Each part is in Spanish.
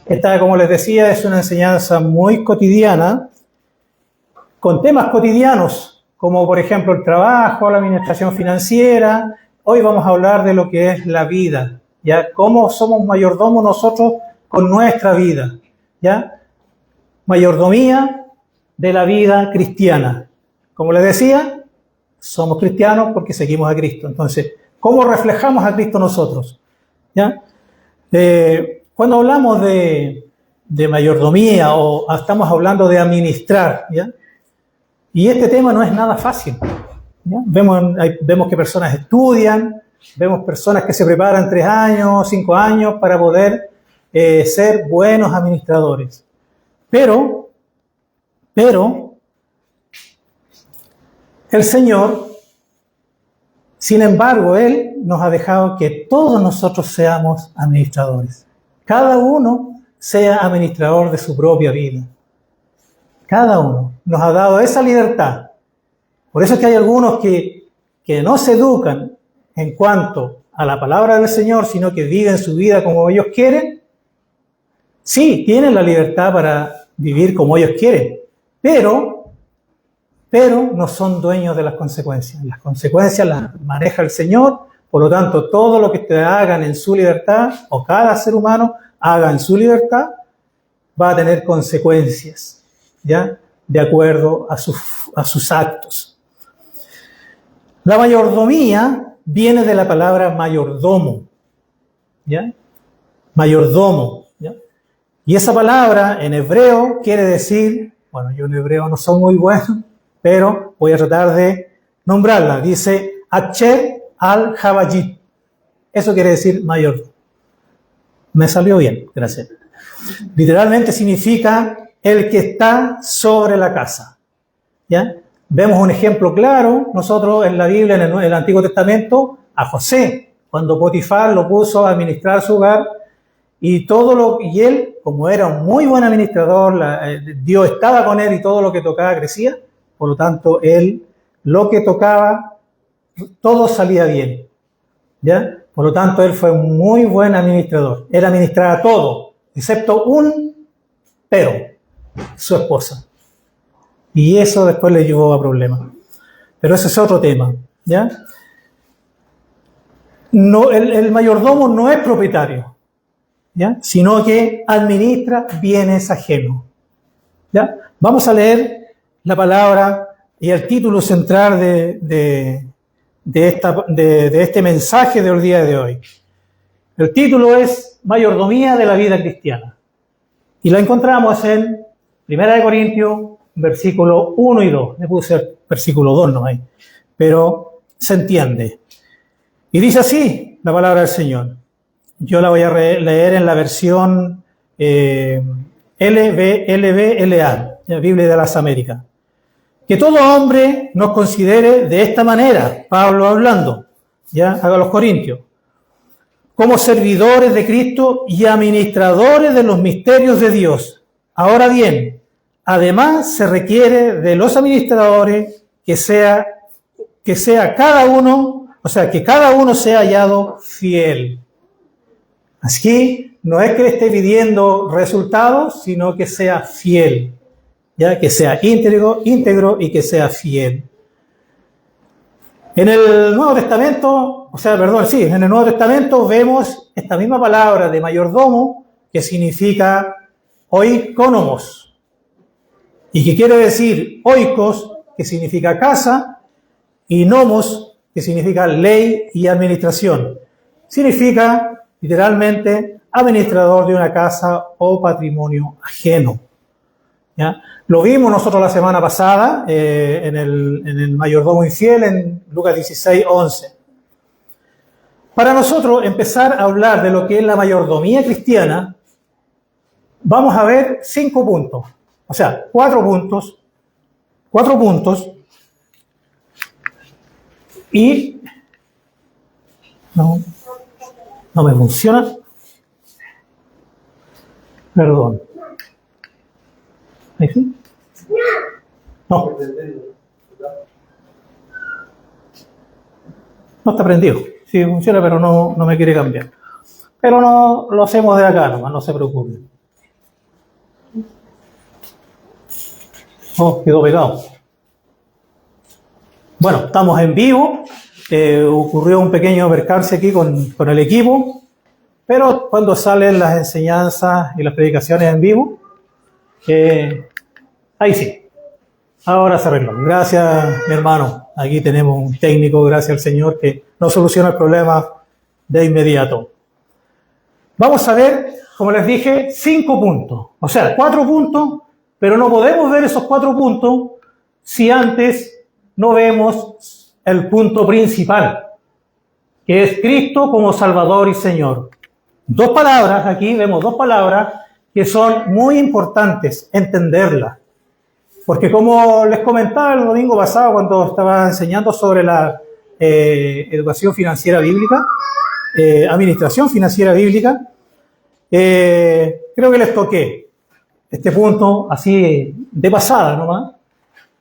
Esta, como les decía, es una enseñanza muy cotidiana, con temas cotidianos, como por ejemplo el trabajo, la administración financiera. Hoy vamos a hablar de lo que es la vida, ¿ya? Cómo somos mayordomos nosotros con nuestra vida, ¿ya? Mayordomía de la vida cristiana. Como les decía, somos cristianos porque seguimos a Cristo. Entonces, ¿cómo reflejamos a Cristo nosotros? ¿Ya? Cuando hablamos de mayordomía o estamos hablando de administrar, ¿ya? Y este tema no es nada fácil, ¿ya? Vemos que personas estudian, vemos personas que se preparan 3 años, 5 años para poder ser buenos administradores. Pero el Señor, sin embargo, Él nos ha dejado que todos nosotros seamos administradores. Cada uno sea administrador de su propia vida. Cada uno nos ha dado esa libertad. Por eso es que hay algunos que no se educan en cuanto a la palabra del Señor, sino que viven su vida como ellos quieren. Sí, tienen la libertad para vivir como ellos quieren, pero no son dueños de las consecuencias. Las consecuencias las maneja el Señor, por lo tanto, todo lo que ustedes hagan en su libertad, o cada ser humano haga en su libertad, va a tener consecuencias, ¿ya? De acuerdo a sus actos. La mayordomía viene de la palabra mayordomo, ¿ya? Mayordomo, ¿ya? Y esa palabra en hebreo quiere decir, bueno, yo en hebreo no soy muy bueno, pero voy a tratar de nombrarla. Dice Acher al-Jabajit. Eso quiere decir mayordomo. Me salió bien, gracias. Literalmente significa el que está sobre la casa, ¿ya? Vemos un ejemplo claro nosotros en la Biblia, en el Antiguo Testamento, a José, cuando Potifar lo puso a administrar su hogar, y él, como era un muy buen administrador, Dios estaba con él y todo lo que tocaba crecía, por lo tanto, él, lo que tocaba, todo salía bien, ¿ya? Por lo tanto, él fue un muy buen administrador. Él administraba todo, excepto su esposa. Y eso después le llevó a problemas. Pero ese es otro tema, ¿ya? No, el mayordomo no es propietario, ¿ya? Sino que administra bienes ajenos, ¿ya? Vamos a leer la palabra y el título central de este mensaje del día de hoy. El título es Mayordomía de la vida cristiana. Y la encontramos en 1 Corintios, versículo 1 y 2. Le puse el versículo 2, no hay, pero se entiende. Y dice así la palabra del Señor. Yo la voy a leer en la versión LBLA, la Biblia de las Américas. Que todo hombre nos considere de esta manera, Pablo hablando, ya a los Corintios, como servidores de Cristo y administradores de los misterios de Dios. Ahora bien, además se requiere de los administradores que cada uno sea hallado fiel. Así, no es que le esté pidiendo resultados, sino que sea fiel. Ya que sea íntegro y que sea fiel. En el Nuevo Testamento, en el Nuevo Testamento vemos esta misma palabra de mayordomo que significa oikonomos y que quiere decir oikos, que significa casa, y nomos, que significa ley y administración. Significa literalmente administrador de una casa o patrimonio ajeno, ¿ya? Lo vimos nosotros la semana pasada en el mayordomo infiel en Lucas 16:11. Para nosotros empezar a hablar de lo que es la mayordomía cristiana, vamos a ver 5 puntos, o sea, 4 puntos, y no me funciona, perdón. ¿Ahí sí? No. No está prendido. Sí funciona, pero no me quiere cambiar. Pero no lo hacemos de acá nomás, no se preocupen. Oh, quedó pegado. Bueno, estamos en vivo. Ocurrió un pequeño percance aquí con el equipo, pero cuando salen las enseñanzas y las predicaciones en vivo, ahí sí. Ahora se arregló. Gracias, mi hermano. Aquí tenemos un técnico, gracias al Señor, que nos soluciona el problema de inmediato. Vamos a ver, como les dije, 5 puntos. O sea, 4 puntos, pero no podemos ver esos 4 puntos si antes no vemos el punto principal, que es Cristo como Salvador y Señor. 2 palabras, aquí vemos 2 palabras que son muy importantes entenderlas. Porque como les comentaba el domingo pasado cuando estaba enseñando sobre la educación financiera bíblica, administración financiera bíblica, creo que les toqué este punto así de pasada nomás,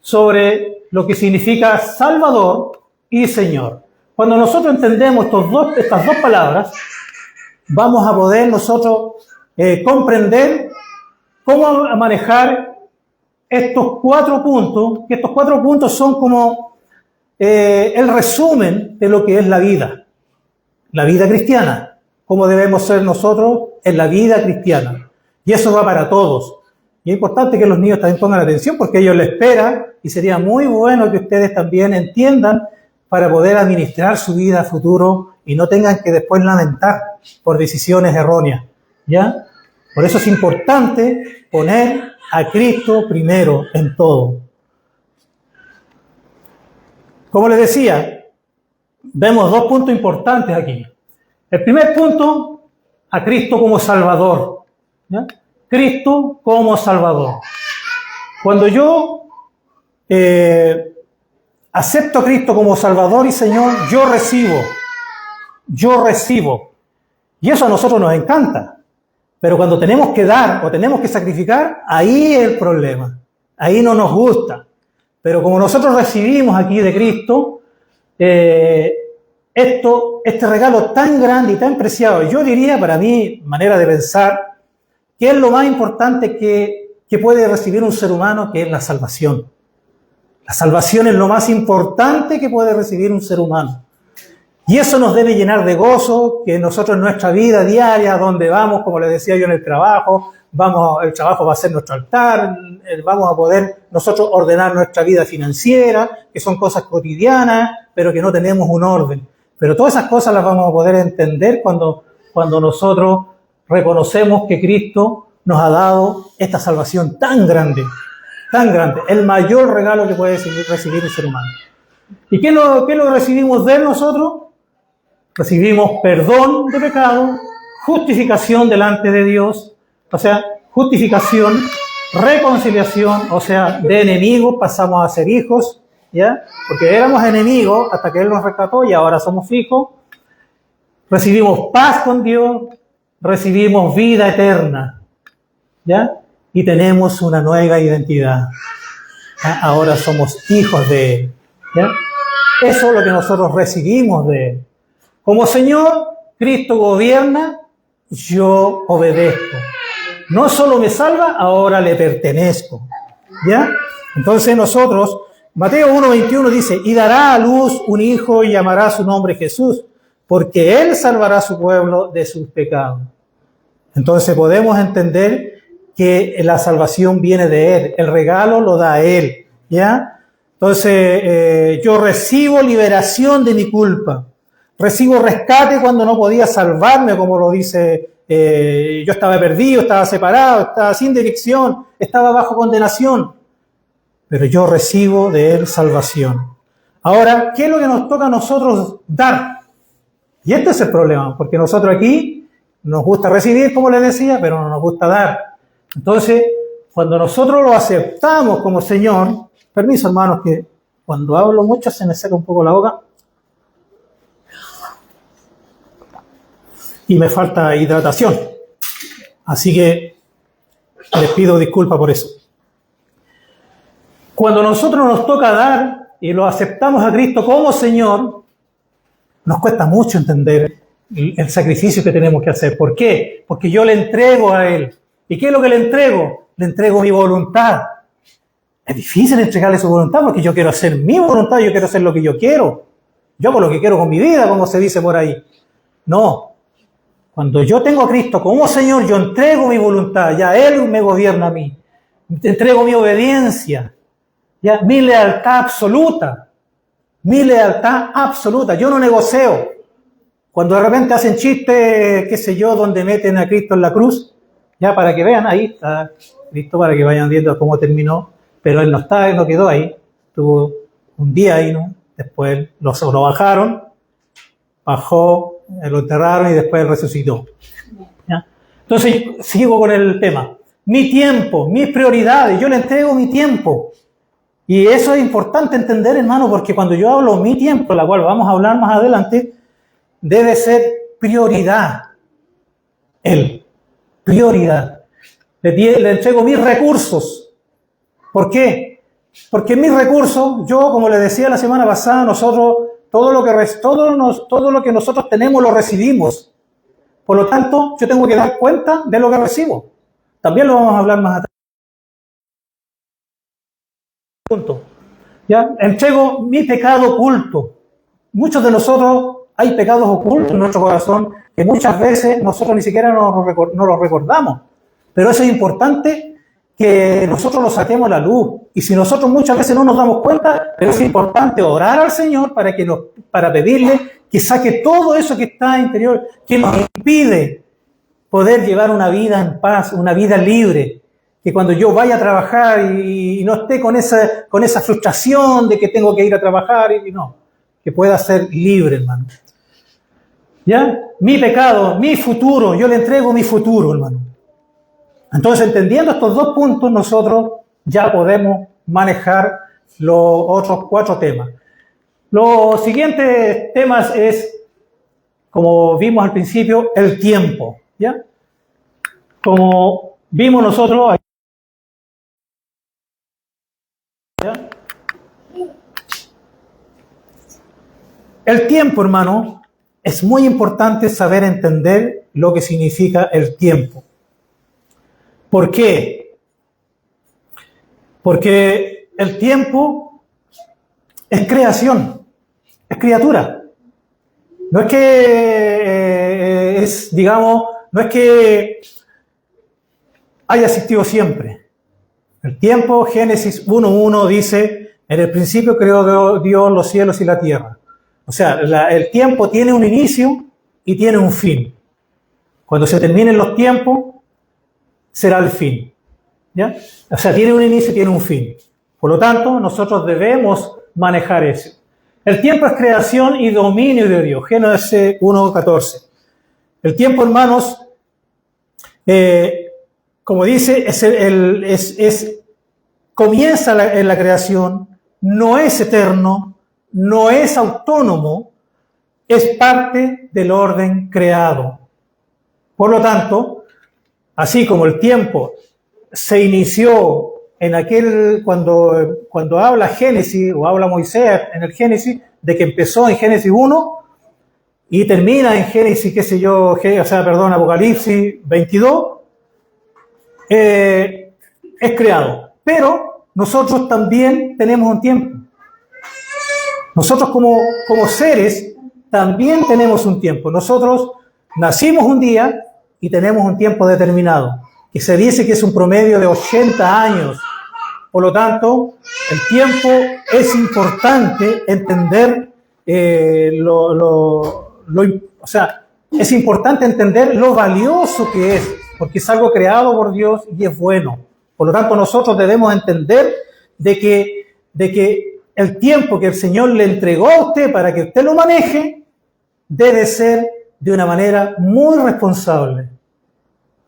sobre lo que significa Salvador y Señor. Cuando nosotros entendemos estas dos palabras, vamos a poder nosotros comprender cómo manejar estos 4 puntos, que estos 4 puntos son como el resumen de lo que es la vida cristiana, cómo debemos ser nosotros en la vida cristiana. Y eso va para todos. Y es importante que los niños también pongan atención porque ellos lo esperan y sería muy bueno que ustedes también entiendan para poder administrar su vida a futuro y no tengan que después lamentar por decisiones erróneas, ¿ya? Por eso es importante poner a Cristo primero en todo. Como les decía, vemos 2 puntos importantes aquí. El primer punto, a Cristo como Salvador, ¿ya? Cristo como Salvador. Cuando yo acepto a Cristo como Salvador y Señor, yo recibo. Y eso a nosotros nos encanta. Pero cuando tenemos que dar o tenemos que sacrificar, ahí es el problema. Ahí no nos gusta. Pero como nosotros recibimos aquí de Cristo, este regalo tan grande y tan preciado, yo diría para mí, manera de pensar, que es lo más importante que puede recibir un ser humano, que es la salvación. La salvación es lo más importante que puede recibir un ser humano. Y eso nos debe llenar de gozo, que nosotros en nuestra vida diaria, donde vamos, como les decía yo en el trabajo, el trabajo va a ser nuestro altar, vamos a poder nosotros ordenar nuestra vida financiera, que son cosas cotidianas, pero que no tenemos un orden. Pero todas esas cosas las vamos a poder entender cuando nosotros reconocemos que Cristo nos ha dado esta salvación tan grande, el mayor regalo que puede recibir el ser humano. ¿Y qué lo recibimos de él nosotros? Recibimos perdón de pecado, justificación delante de Dios, o sea, justificación, reconciliación, o sea, de enemigos pasamos a ser hijos, ¿ya? Porque éramos enemigos hasta que Él nos rescató y ahora somos hijos. Recibimos paz con Dios, recibimos vida eterna, ¿ya? Y tenemos una nueva identidad. ¿Ya? Ahora somos hijos de Él, ¿ya? Eso es lo que nosotros recibimos de Él. Como Señor, Cristo gobierna, yo obedezco. No solo me salva, ahora le pertenezco, ¿ya? Entonces nosotros, Mateo 1:21 dice, y dará a luz un hijo y llamará su nombre Jesús, porque Él salvará a su pueblo de sus pecados. Entonces podemos entender que la salvación viene de Él, el regalo lo da Él, ¿ya? Entonces yo recibo liberación de mi culpa, recibo rescate cuando no podía salvarme, como lo dice, yo estaba perdido, estaba separado, estaba sin dirección, estaba bajo condenación, pero yo recibo de Él salvación. Ahora, ¿qué es lo que nos toca a nosotros dar? Y este es el problema, porque nosotros aquí nos gusta recibir, como les decía, pero no nos gusta dar. Entonces, cuando nosotros lo aceptamos como Señor, permiso hermanos, que cuando hablo mucho se me seca un poco la boca y me falta hidratación. Así que les pido disculpas por eso. Cuando nosotros nos toca dar y lo aceptamos a Cristo como Señor, nos cuesta mucho entender el sacrificio que tenemos que hacer. ¿Por qué? Porque yo le entrego a Él. ¿Y qué es lo que le entrego? le entrego mi voluntad. Es difícil entregarle su voluntad porque yo quiero hacer mi voluntad, yo quiero hacer lo que yo quiero. Yo hago lo que quiero con mi vida, como se dice por ahí. No. Cuando yo tengo a Cristo como Señor, yo entrego mi voluntad, ya Él me gobierna a mí. Entrego mi obediencia, ya mi lealtad absoluta. Mi lealtad absoluta. Yo no negocio. Cuando de repente hacen chistes, qué sé yo, donde meten a Cristo en la cruz, ya para que vean, ahí está Cristo, para que vayan viendo cómo terminó. Pero Él no está, Él no quedó ahí. Estuvo un día ahí, ¿no? Después lo bajaron, bajó, lo enterraron y después resucitó. ¿Ya? Entonces, sigo con el tema. Mi tiempo, mis prioridades, yo le entrego mi tiempo. Y eso es importante entender, hermano, porque cuando yo hablo mi tiempo, la cual vamos a hablar más adelante, debe ser prioridad. Él, prioridad. Le entrego mis recursos. ¿Por qué? Porque mis recursos, yo, como les decía la semana pasada, nosotros, todo lo que nosotros tenemos lo recibimos. Por lo tanto, yo tengo que dar cuenta de lo que recibo. También lo vamos a hablar más atrás. Punto. ¿Ya? Entrego mi pecado oculto. Muchos de nosotros hay pecados ocultos en nuestro corazón que muchas veces nosotros ni siquiera no los recordamos. Pero eso es importante que nosotros lo saquemos a la luz. Y si nosotros muchas veces no nos damos cuenta, pero es importante orar al Señor para pedirle que saque todo eso que está interior, que nos impide poder llevar una vida en paz, una vida libre. Que cuando yo vaya a trabajar y no esté con esa frustración de que tengo que ir a trabajar, y no, que pueda ser libre, hermano. ¿Ya? Mi pecado, mi futuro, yo le entrego mi futuro, hermano. Entonces, entendiendo estos dos puntos, nosotros ya podemos manejar los otros 4 temas. Los siguientes temas es, como vimos al principio, el tiempo. ¿Ya? Como vimos nosotros, ¿ya? El tiempo, hermano, es muy importante saber entender lo que significa el tiempo. ¿Por qué? Porque el tiempo es creación, es criatura. No es que no es que haya existido siempre. El tiempo, Génesis 1:1 dice, en el principio creó Dios los cielos y la tierra. O sea, el tiempo tiene un inicio y tiene un fin. Cuando se terminen los tiempos, será el fin. ¿Ya? O sea, tiene un inicio y tiene un fin. Por lo tanto, nosotros debemos manejar eso. El tiempo es creación y dominio de Dios. Génesis 1:14. El tiempo, hermanos, como dice, comienza en la creación, no es eterno, no es autónomo, es parte del orden creado. Por lo tanto, así como el tiempo se inició cuando habla Génesis o habla Moisés en el Génesis, de que empezó en Génesis 1 y termina en Génesis, Apocalipsis 22, es creado. Pero nosotros también tenemos un tiempo. Nosotros como seres también tenemos un tiempo. Nosotros nacimos un día y tenemos un tiempo determinado, que se dice que es un promedio de 80 años. Por lo tanto, el tiempo es importante entender, es importante entender lo valioso que es, porque es algo creado por Dios y es bueno. Por lo tanto, nosotros debemos entender de que el tiempo que el Señor le entregó a usted para que usted lo maneje debe ser de una manera muy responsable.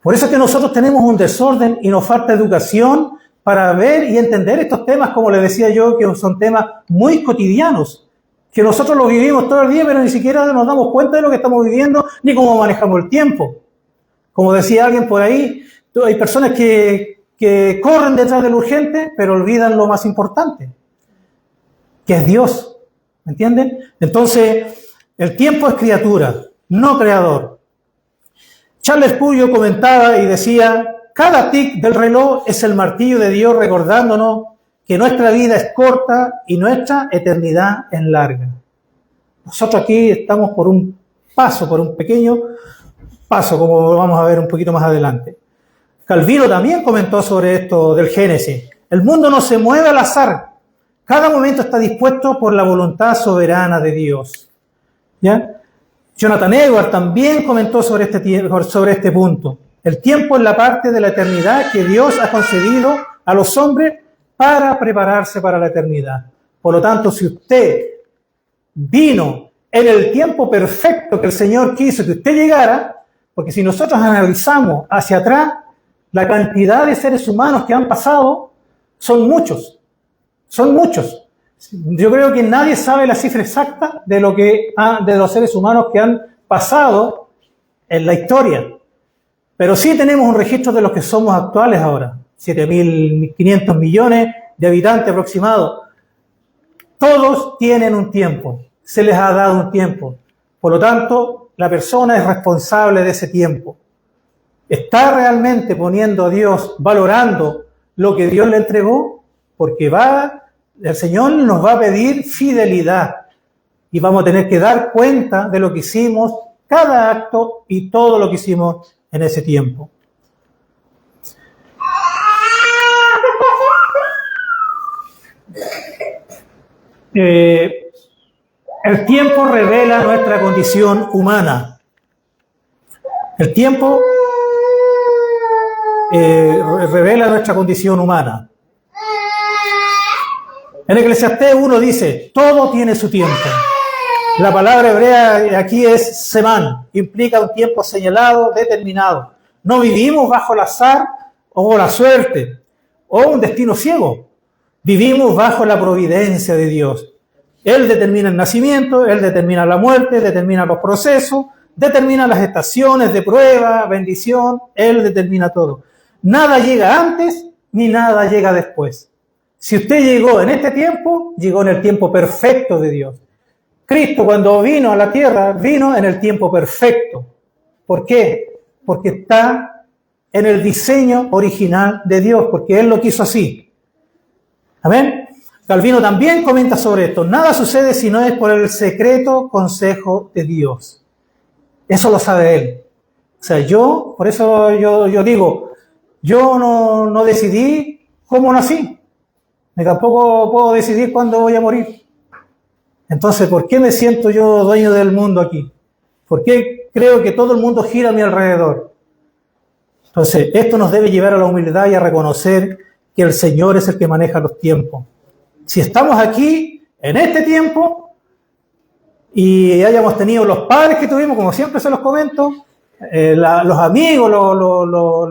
Por eso es que nosotros tenemos un desorden y nos falta educación para ver y entender estos temas, como les decía yo, que son temas muy cotidianos, que nosotros los vivimos todo el día, pero ni siquiera nos damos cuenta de lo que estamos viviendo ni cómo manejamos el tiempo. Como decía alguien por ahí, hay personas que corren detrás de lo urgente, pero olvidan lo más importante, que es Dios. ¿Me entienden? Entonces, el tiempo es criatura, no creador. Charles Spurgeon comentaba y decía Cada tic del reloj es el martillo de Dios recordándonos que nuestra vida es corta y nuestra eternidad es larga. Nosotros aquí estamos por un pequeño paso, como lo vamos a ver un poquito más adelante. Calvino también comentó sobre esto del Génesis. El mundo no se mueve al azar. Cada momento está dispuesto por la voluntad soberana de Dios. ¿Ya? Jonathan Edwards también comentó sobre este punto. El tiempo es la parte de la eternidad que Dios ha concedido a los hombres para prepararse para la eternidad. Por lo tanto, si usted vino en el tiempo perfecto que el Señor quiso que usted llegara, porque si nosotros analizamos hacia atrás, la cantidad de seres humanos que han pasado son muchos. Yo creo que nadie sabe la cifra exacta de los seres humanos que han pasado en la historia. Pero sí tenemos un registro de los que somos actuales ahora. 7.500 millones de habitantes aproximados. Todos tienen un tiempo. Se les ha dado un tiempo. Por lo tanto, la persona es responsable de ese tiempo. ¿Está realmente poniendo a Dios, valorando lo que Dios le entregó? Porque el Señor nos va a pedir fidelidad y vamos a tener que dar cuenta de lo que hicimos, cada acto y todo lo que hicimos en ese tiempo. El tiempo revela nuestra condición humana. El tiempo revela nuestra condición humana. En Eclesiastés 1 dice, todo tiene su tiempo. La palabra hebrea aquí es semán, implica un tiempo señalado, determinado. No vivimos bajo el azar o la suerte o un destino ciego. Vivimos bajo la providencia de Dios. Él determina el nacimiento, Él determina la muerte, determina los procesos, determina las estaciones de prueba, bendición, Él determina todo. Nada llega antes ni nada llega después. Si usted llegó en este tiempo, llegó en el tiempo perfecto de Dios. Cristo cuando vino a la tierra, vino en el tiempo perfecto. ¿Por qué? Porque está en el diseño original de Dios, porque Él lo quiso así. ¿Amén? Calvino también comenta sobre esto. Nada sucede si no es por el secreto consejo de Dios. Eso lo sabe Él. O sea, por eso yo digo, yo no decidí cómo nací. Ni tampoco puedo decidir cuándo voy a morir. Entonces, ¿por qué me siento yo dueño del mundo aquí? ¿Por qué creo que todo el mundo gira a mi alrededor? Entonces, esto nos debe llevar a la humildad y a reconocer que el Señor es el que maneja los tiempos. Si estamos aquí, en este tiempo, y hayamos tenido los padres que tuvimos, como siempre se los comento, los amigos,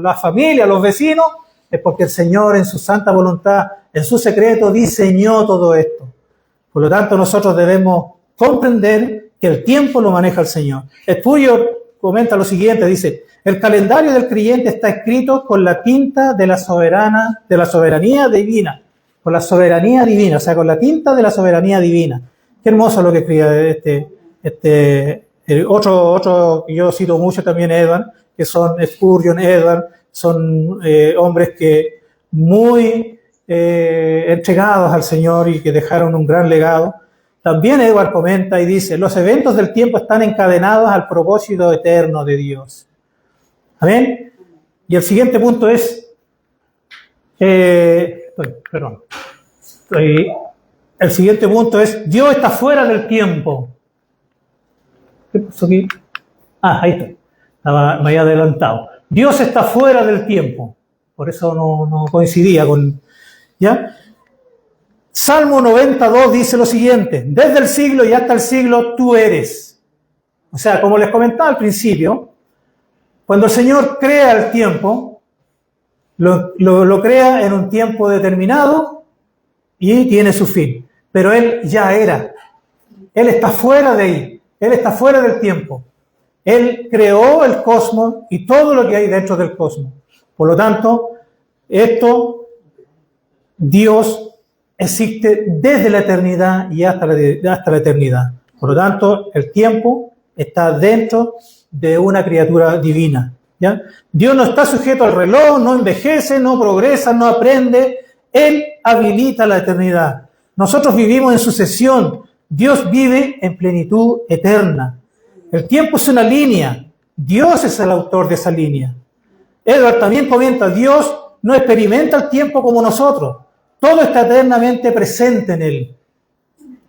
la familia, los vecinos, es porque el Señor en su santa voluntad, en su secreto, diseñó todo esto. Por lo tanto, nosotros debemos comprender que el tiempo lo maneja el Señor. Spurgeon comenta lo siguiente, dice, el calendario del creyente está escrito con la tinta de la soberanía divina, con la soberanía divina, o sea, con la tinta de la soberanía divina. Qué hermoso lo que escribe otro que yo cito mucho también, Edwards, que son Spurgeon, Edwards, son hombres que muy entregados al Señor y que dejaron un gran legado. También Edwards comenta y dice, los eventos del tiempo están encadenados al propósito eterno de Dios. ¿Amén? Y el siguiente punto es, el siguiente punto es, Dios está fuera del tiempo. ¿Qué pasó aquí? Ahí está. Me había adelantado. Dios está fuera del tiempo. Por eso no coincidía con... ¿Ya? Salmo 92 dice lo siguiente, desde el siglo y hasta el siglo tú eres. O sea, como les comentaba al principio, cuando el Señor crea el tiempo, lo crea en un tiempo determinado y tiene su fin. Pero Él ya era. Él está fuera de ahí. Él está fuera del tiempo. Él creó el cosmos y todo lo que hay dentro del cosmos. Por lo tanto, Dios existe desde la eternidad y hasta la eternidad. Por lo tanto, el tiempo está dentro de una criatura divina. ¿ya? Dios no está sujeto al reloj, no envejece, no progresa, no aprende. Él habilita la eternidad. Nosotros vivimos en sucesión. Dios vive en plenitud eterna. El tiempo es una línea. Dios es el autor de esa línea. Edward también comenta, Dios no experimenta el tiempo como nosotros. Todo está eternamente presente en Él.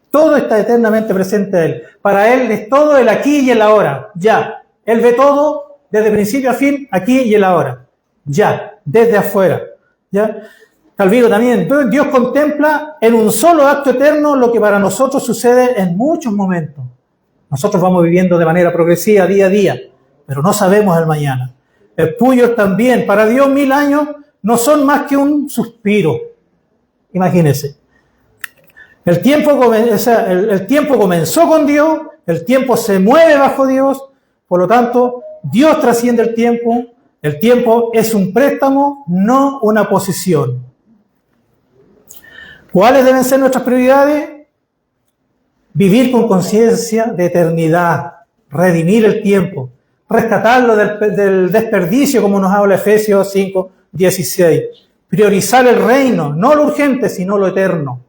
Todo está eternamente presente en Él. Para Él es todo el aquí y el ahora. Ya. Él ve todo desde principio a fin, aquí y el ahora. Ya. Desde afuera. ¿Ya? Calvino también. Entonces Dios contempla en un solo acto eterno lo que para nosotros sucede en muchos momentos. Nosotros vamos viviendo de manera progresiva día a día, pero no sabemos el mañana. El Puyol también. Para Dios 1000 años no son más que un suspiro. Imagínense. El tiempo comenzó con Dios, el tiempo se mueve bajo Dios, por lo tanto, Dios trasciende el tiempo es un préstamo, no una posesión. ¿Cuáles deben ser nuestras prioridades? Vivir con conciencia de eternidad, redimir el tiempo, rescatarlo del desperdicio, como nos habla Efesios 5:16. Priorizar el reino, no lo urgente, sino lo eterno.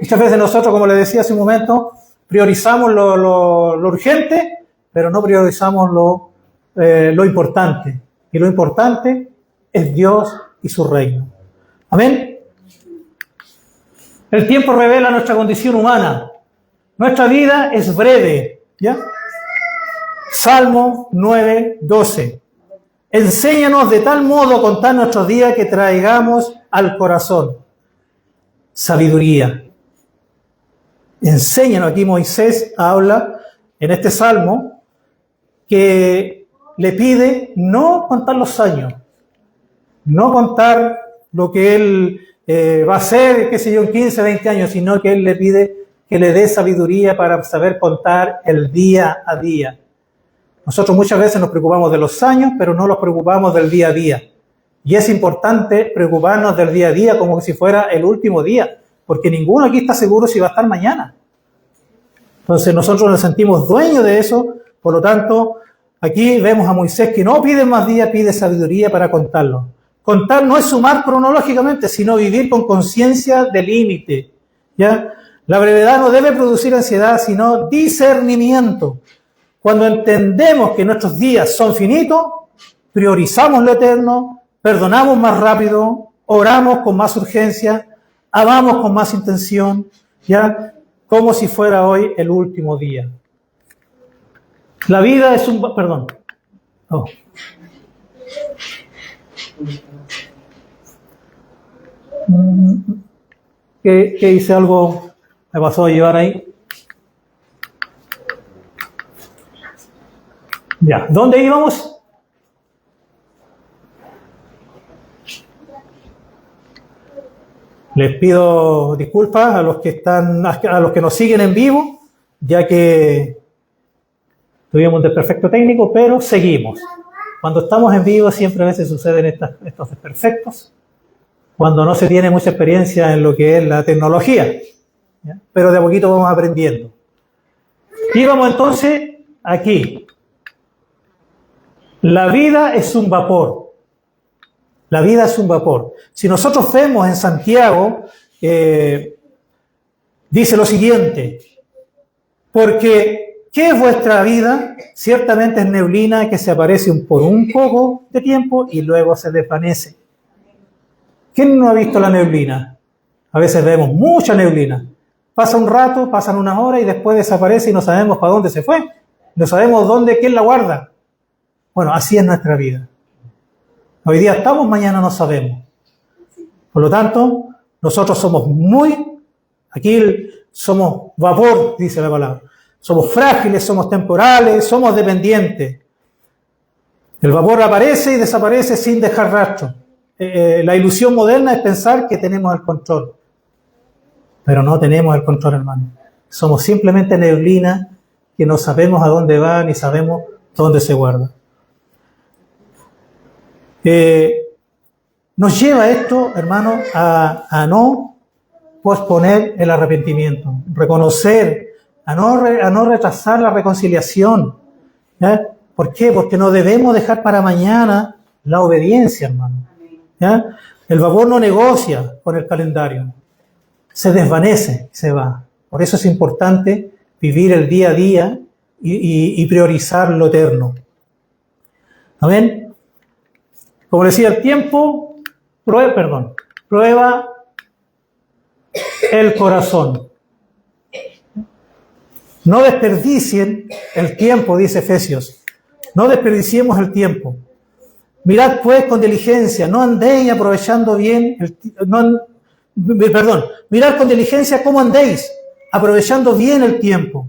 Muchas veces nosotros, como les decía hace un momento, priorizamos lo urgente, pero no priorizamos lo importante. Y lo importante es Dios y su reino. Amén. El tiempo revela nuestra condición humana. Nuestra vida es breve, ¿ya? Salmo 9:12. Enséñanos de tal modo a contar nuestros días que traigamos al corazón sabiduría. Enséñanos, aquí Moisés habla en este salmo que le pide no contar los años, no contar lo que él va a hacer, qué sé yo, en 15, 20 años, sino que él le pide que le dé sabiduría para saber contar el día a día. Nosotros muchas veces nos preocupamos de los años, pero no nos preocupamos del día a día. Y es importante preocuparnos del día a día como si fuera el último día, porque ninguno aquí está seguro si va a estar mañana. Entonces nosotros nos sentimos dueños de eso, por lo tanto, aquí vemos a Moisés que no pide más días, pide sabiduría para contarlo. Contar no es sumar cronológicamente, sino vivir con conciencia de límite, ¿ya? La brevedad no debe producir ansiedad, sino discernimiento. Cuando entendemos que nuestros días son finitos, priorizamos lo eterno, perdonamos más rápido, oramos con más urgencia, amamos con más intención, ¿ya? Como si fuera hoy el último día. La vida es un... Perdón. Oh. ¿Qué hice algo? Me pasó a llevar ahí. Ya, ¿dónde íbamos? Les pido disculpas a los que nos siguen en vivo, ya que tuvimos un desperfecto técnico, pero seguimos. Cuando estamos en vivo siempre a veces suceden estos desperfectos, cuando no se tiene mucha experiencia en lo que es la tecnología, ¿ya? Pero de a poquito vamos aprendiendo. Íbamos entonces aquí. La vida es un vapor. La vida es un vapor. Si nosotros vemos en Santiago, dice lo siguiente, porque ¿qué es vuestra vida? Ciertamente es neblina que se aparece por un poco de tiempo y luego se desvanece. ¿Quién no ha visto la neblina? A veces vemos mucha neblina. Pasa un rato, pasan unas horas y después desaparece y no sabemos para dónde se fue. No sabemos quién la guarda. Bueno, así es nuestra vida. Hoy día estamos, mañana no sabemos. Por lo tanto, nosotros somos aquí somos vapor, dice la palabra. Somos frágiles, somos temporales, somos dependientes. El vapor aparece y desaparece sin dejar rastro. La ilusión moderna es pensar que tenemos el control. Pero no tenemos el control, hermano. Somos simplemente neblina que no sabemos a dónde va ni sabemos dónde se guarda. Nos lleva esto, hermano, a no posponer el arrepentimiento, reconocer, a no retrasar la reconciliación, ¿ya? ¿Por qué? Porque no debemos dejar para mañana la obediencia, hermano. ¿Ya? El babor no negocia con el calendario. Se desvanece, se va. Por eso es importante vivir el día a día y priorizar lo eterno. ¿Amén? Como decía, el tiempo prueba el corazón. No desperdicien el tiempo, dice Efesios. No desperdiciemos el tiempo. Mirad pues con diligencia, no andéis aprovechando bien, mirad con diligencia cómo andéis, aprovechando bien el tiempo.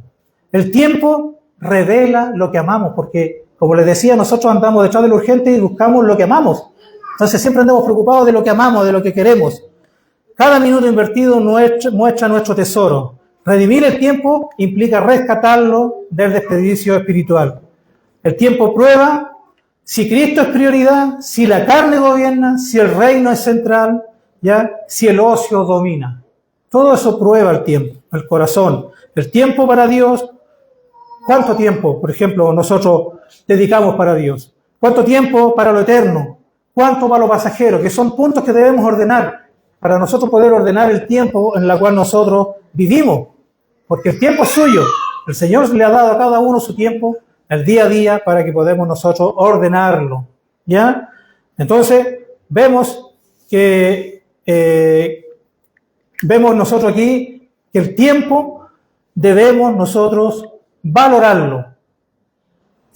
El tiempo revela lo que amamos, porque, como les decía, nosotros andamos detrás de lo urgente y buscamos lo que amamos. Entonces siempre andamos preocupados de lo que amamos, de lo que queremos. Cada minuto invertido muestra nuestro tesoro. Redimir el tiempo implica rescatarlo del desperdicio espiritual. El tiempo prueba si Cristo es prioridad, si la carne gobierna, si el reino es central, ¿ya? Si el ocio domina. Todo eso prueba el tiempo, el corazón. El tiempo para Dios. ¿Cuánto tiempo, por ejemplo, nosotros dedicamos para Dios? ¿Cuánto tiempo para lo eterno? ¿Cuánto para lo pasajero? Que son puntos que debemos ordenar para nosotros poder ordenar el tiempo en el cual nosotros vivimos. Porque el tiempo es suyo. El Señor le ha dado a cada uno su tiempo, el día a día, para que podamos nosotros ordenarlo. ¿Ya? Entonces, vemos nosotros aquí que el tiempo debemos nosotros valorarlo.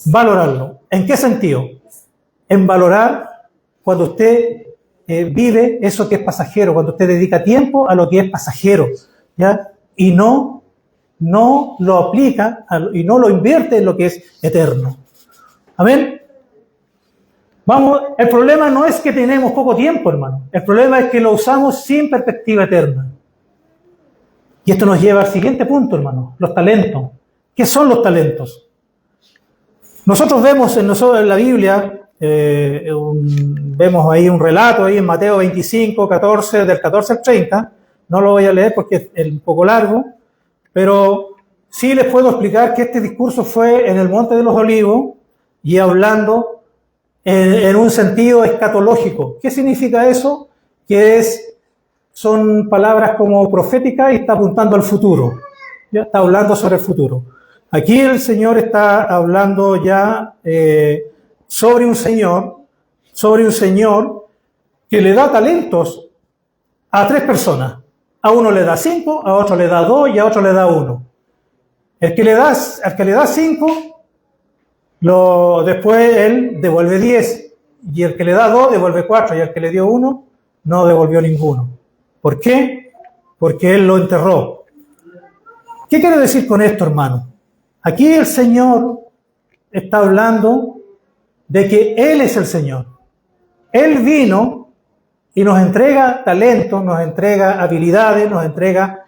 Valorarlo. ¿En qué sentido? En valorar cuando usted vive eso que es pasajero, cuando usted dedica tiempo a lo que es pasajero, ¿ya? Y no lo aplica y no lo invierte en lo que es eterno. Amén. Vamos, el problema no es que tenemos poco tiempo, hermano. El problema es que lo usamos sin perspectiva eterna. Y esto nos lleva al siguiente punto, hermano, los talentos. ¿Qué son los talentos? Nosotros vemos en la Biblia, vemos ahí un relato ahí en Mateo 25, 14, del 14 al 30. No lo voy a leer porque es un poco largo, pero sí les puedo explicar que este discurso fue en el Monte de los Olivos y hablando en un sentido escatológico. ¿Qué significa eso? Que son palabras como proféticas y está apuntando al futuro. Ya está hablando sobre el futuro. Aquí el Señor está hablando ya sobre un señor que le da talentos a 3 personas. A uno le da 5, a otro le da 2 y a otro le da 1. Al que le da 5, después él devuelve 10. Y el que le da 2 devuelve 4. Y al que le dio 1 no devolvió ninguno. ¿Por qué? Porque él lo enterró. ¿Qué quiere decir con esto, hermano? Aquí el Señor está hablando de que Él es el Señor. Él vino y nos entrega talentos, nos entrega habilidades, nos entrega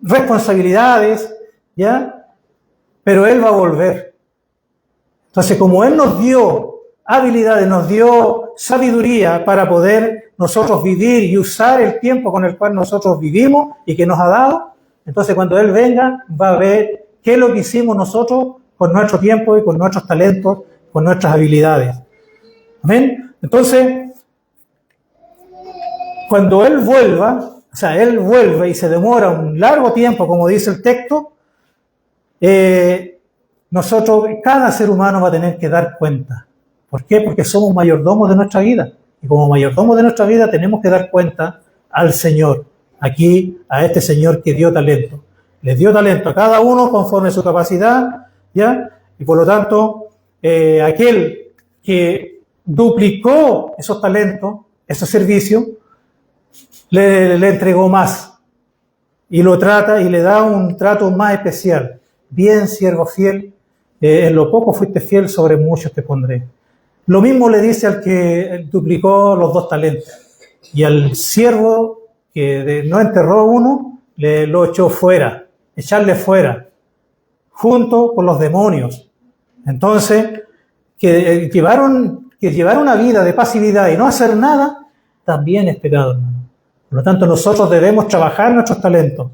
responsabilidades, ¿ya? Pero Él va a volver. Entonces, como Él nos dio habilidades, nos dio sabiduría para poder nosotros vivir y usar el tiempo con el cual nosotros vivimos y que nos ha dado, entonces cuando Él venga va a ver qué es lo que hicimos nosotros con nuestro tiempo y con nuestros talentos, con nuestras habilidades. ¿Amén? Entonces, cuando Él vuelva, o sea, Él vuelve y se demora un largo tiempo, como dice el texto, nosotros, cada ser humano va a tener que dar cuenta. ¿Por qué? Porque somos mayordomos de nuestra vida. Y como mayordomos de nuestra vida tenemos que dar cuenta al Señor. Aquí, a este Señor que dio talento. Les dio talento a cada uno conforme a su capacidad, ¿ya? Y por lo tanto, aquel que duplicó esos talentos, esos servicios, le entregó más. Y lo trata y le da un trato más especial. Bien, siervo fiel, en lo poco fuiste fiel, sobre muchos te pondré. Lo mismo le dice al que duplicó los 2 talentos. Y al siervo que no enterró uno, lo echó fuera, echarle fuera, junto con los demonios. Entonces, que llevar una vida de pasividad y no hacer nada, también es pecado, hermano. Por lo tanto, nosotros debemos trabajar nuestros talentos.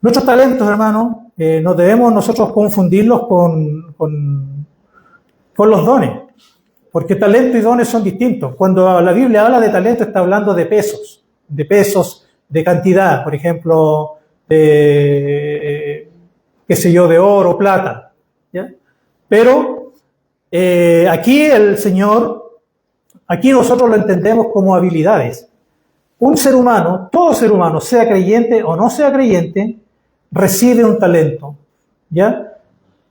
Nuestros talentos, hermanos, no debemos nosotros confundirlos con los dones, porque talento y dones son distintos. Cuando la Biblia habla de talento, está hablando de pesos, de cantidad, por ejemplo, qué sé yo, de oro, plata, ¿ya? Pero aquí nosotros lo entendemos como habilidades. Un ser humano, todo ser humano, sea creyente o no sea creyente, recibe un talento, ¿ya?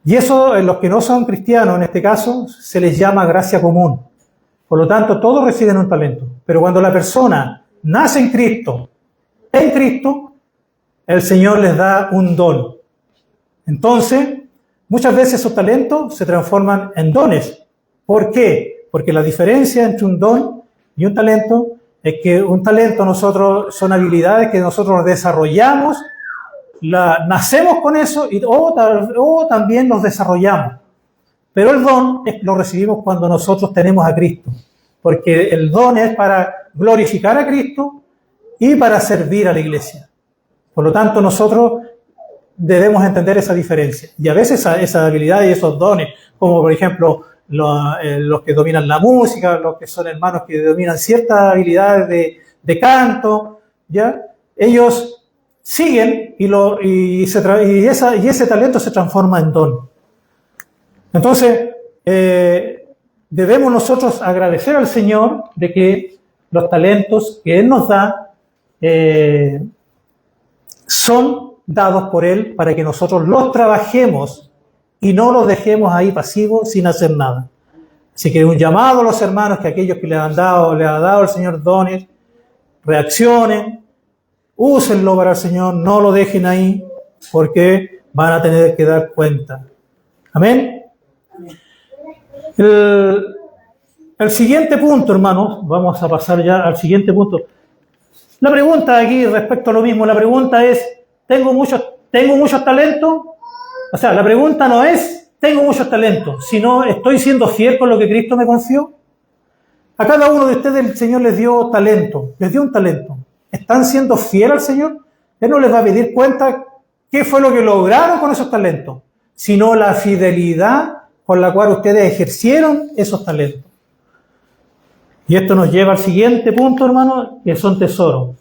Y eso, en los que no son cristianos, en este caso, se les llama gracia común. Por lo tanto, todos reciben un talento. Pero cuando la persona nace en Cristo, el Señor les da un don. Entonces, muchas veces esos talentos se transforman en dones. ¿Por qué? Porque la diferencia entre un don y un talento es que un talento nosotros son habilidades que nosotros desarrollamos, nacemos con eso o también nos desarrollamos. Pero el don lo recibimos cuando nosotros tenemos a Cristo, porque el don es para glorificar a Cristo y para servir a la iglesia. Por lo tanto, nosotros debemos entender esa diferencia. Y a veces esas habilidades y esos dones, como por ejemplo los que dominan la música, los que son hermanos que dominan ciertas habilidades de canto, ¿ya? Ellos siguen y ese talento se transforma en don. Entonces, debemos nosotros agradecer al Señor de que los talentos que Él nos da son dados por Él para que nosotros los trabajemos y no los dejemos ahí pasivos sin hacer nada. Así que un llamado a los hermanos, que aquellos que le ha dado el Señor dones, reaccionen, úsenlo para el Señor, no lo dejen ahí, porque van a tener que dar cuenta. Amén. El siguiente punto, hermanos, vamos a pasar ya al siguiente punto. La pregunta aquí respecto a lo mismo, la pregunta es, ¿tengo muchos talentos? O sea, la pregunta no es, tengo muchos talentos, sino, ¿estoy siendo fiel con lo que Cristo me confió? A cada uno de ustedes el Señor les dio talento, les dio un talento. ¿Están siendo fieles al Señor? Él no les va a pedir cuenta qué fue lo que lograron con esos talentos, sino la fidelidad con la cual ustedes ejercieron esos talentos. Y esto nos lleva al siguiente punto, hermano, que son tesoros.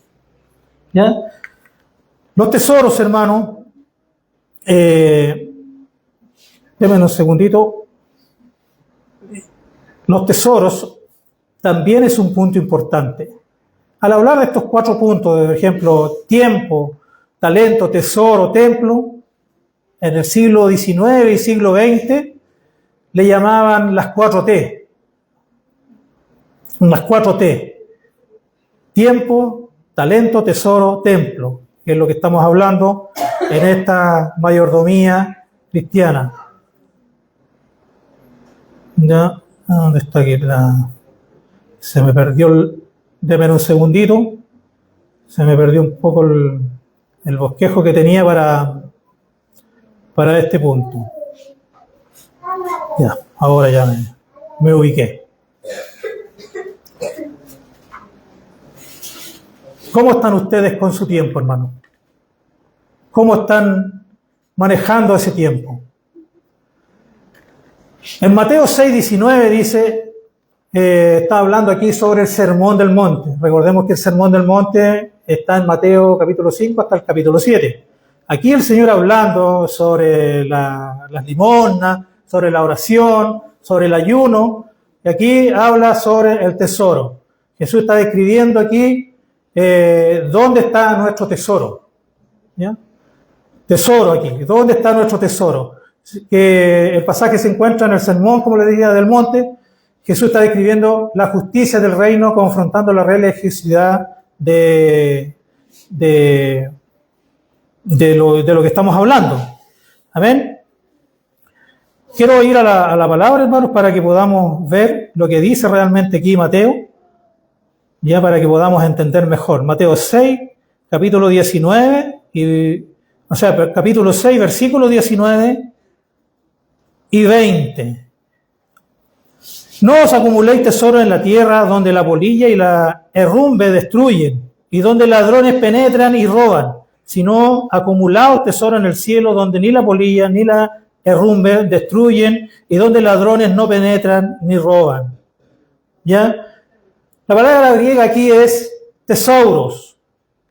¿Ya? Los tesoros, hermano, déjenme un segundito. Los tesoros también es un punto importante. Al hablar de estos 4 puntos, por ejemplo, tiempo, talento, tesoro, templo, en el siglo XIX y siglo XX le llamaban las 4T. Las 4T. Tiempo, talento, tesoro, templo, que es lo que estamos hablando en esta mayordomía cristiana. ¿Ya? ¿Dónde está aquí? Se me perdió Deme un segundito. Se me perdió un poco el bosquejo que tenía para este punto. Ya, ahora ya me ubiqué. ¿Cómo están ustedes con su tiempo, hermano? ¿Cómo están manejando ese tiempo? En Mateo 6:19 dice, está hablando aquí sobre el Sermón del Monte. Recordemos que el Sermón del Monte está en Mateo capítulo 5 hasta el capítulo 7. Aquí el Señor hablando sobre las limosnas, sobre la oración, sobre el ayuno, y aquí habla sobre el tesoro. Jesús está describiendo aquí dónde está nuestro tesoro. ¿Ya? Tesoro aquí, ¿dónde está nuestro tesoro? Que el pasaje se encuentra en el Sermón, como le decía, del Monte. Jesús está describiendo la justicia del reino, confrontando la religiosidad de lo que estamos hablando. Amén. Quiero ir a la palabra, hermanos, para que podamos ver lo que dice realmente aquí Mateo, ya para que podamos entender mejor. Mateo 6, capítulo 19, capítulo 6, versículos 19 y 20. No os acumuléis tesoros en la tierra, donde la polilla y la herrumbre destruyen, y donde ladrones penetran y roban, sino acumulaos tesoros en el cielo, donde ni la polilla ni la herrumbre destruyen y donde ladrones no penetran ni roban. ¿Ya? La palabra griega aquí es tesauros.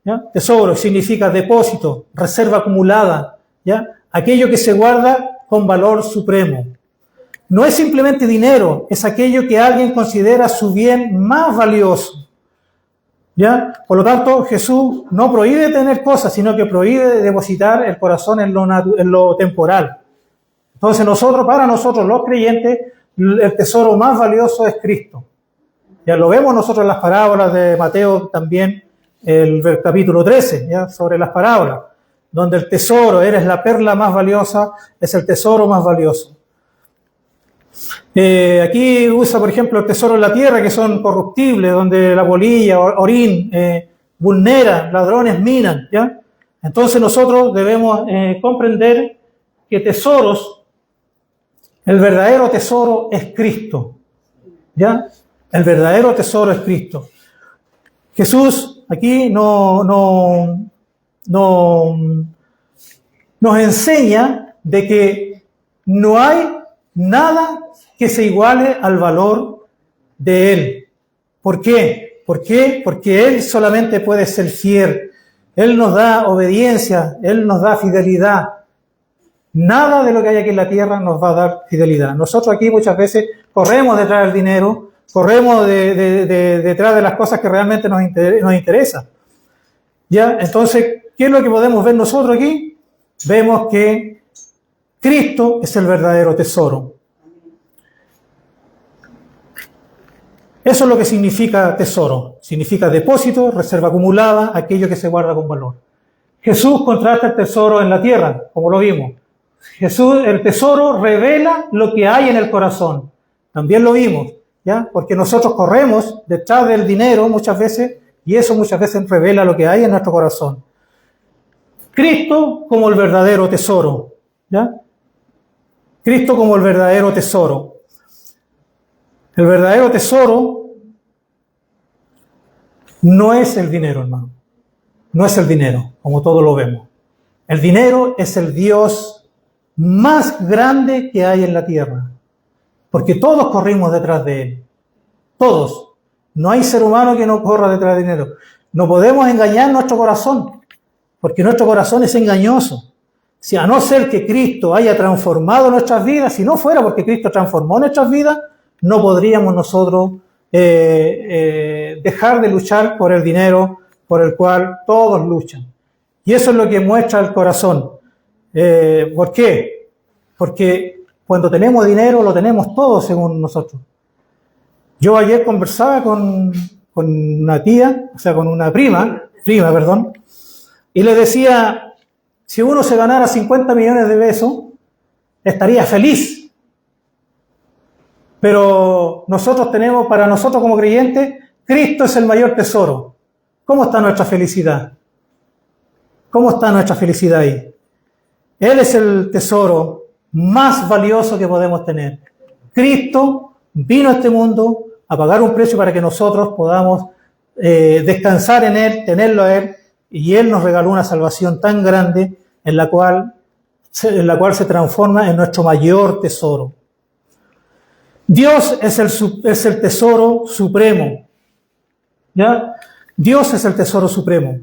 ¿Ya? Tesoro significa depósito, reserva acumulada, ¿ya? Aquello que se guarda con valor supremo. No es simplemente dinero, es aquello que alguien considera su bien más valioso. ¿Ya? Por lo tanto, Jesús no prohíbe tener cosas, sino que prohíbe depositar el corazón en lo temporal. Entonces para nosotros los creyentes, el tesoro más valioso es Cristo. Ya lo vemos nosotros en las parábolas de Mateo también, el capítulo 13, ¿ya? Sobre las parábolas, donde el tesoro, eres la perla más valiosa, es el tesoro más valioso. Aquí usa, por ejemplo, el tesoro en la tierra, que son corruptibles, donde la polilla, orín, vulneran, ladrones minan, ¿ya? Entonces nosotros debemos comprender que tesoros, el verdadero tesoro es Cristo, ¿ya? El verdadero tesoro es Cristo. Jesús aquí nos enseña de que no hay nada que se iguale al valor de Él. ¿Por qué? Porque Él solamente puede ser fiel. Él nos da obediencia, Él nos da fidelidad. Nada de lo que hay aquí en la tierra nos va a dar fidelidad. Nosotros aquí muchas veces corremos detrás del dinero, corremos detrás de las cosas que realmente nos interesan. ¿Ya? Entonces, ¿qué es lo que podemos ver nosotros aquí? Vemos que Cristo es el verdadero tesoro. Eso es lo que significa tesoro. Significa depósito, reserva acumulada, aquello que se guarda con valor. Jesús contrasta el tesoro en la tierra, como lo vimos. El tesoro revela lo que hay en el corazón. También lo vimos, ¿ya? Porque nosotros corremos detrás del dinero muchas veces, y eso muchas veces revela lo que hay en nuestro corazón. Cristo como el verdadero tesoro, ¿ya? Cristo como el verdadero tesoro. El verdadero tesoro no es el dinero, hermano. No es el dinero, como todos lo vemos. El dinero es el Dios más grande que hay en la tierra. Porque todos corrimos detrás de Él. Todos. No hay ser humano que no corra detrás del dinero. No podemos engañar nuestro corazón, porque nuestro corazón es engañoso. Si a no ser que Cristo haya transformado nuestras vidas, si no fuera porque Cristo transformó nuestras vidas, no podríamos nosotros dejar de luchar por el dinero por el cual todos luchan. Y eso es lo que muestra el corazón. ¿Por qué? Porque cuando tenemos dinero lo tenemos todo según nosotros. Yo ayer conversaba con una tía, o sea, con una prima, y le decía, si uno se ganara 50 millones de pesos, estaría feliz. Pero para nosotros como creyentes, Cristo es el mayor tesoro. ¿Cómo está nuestra felicidad? ¿Cómo está nuestra felicidad ahí? Él es el tesoro más valioso que podemos tener. Cristo vino a este mundo a pagar un precio para que nosotros podamos descansar en Él, tenerlo a Él, y Él nos regaló una salvación tan grande en la cual se transforma en nuestro mayor tesoro. Dios es el tesoro supremo. ¿Ya? Dios es el tesoro supremo.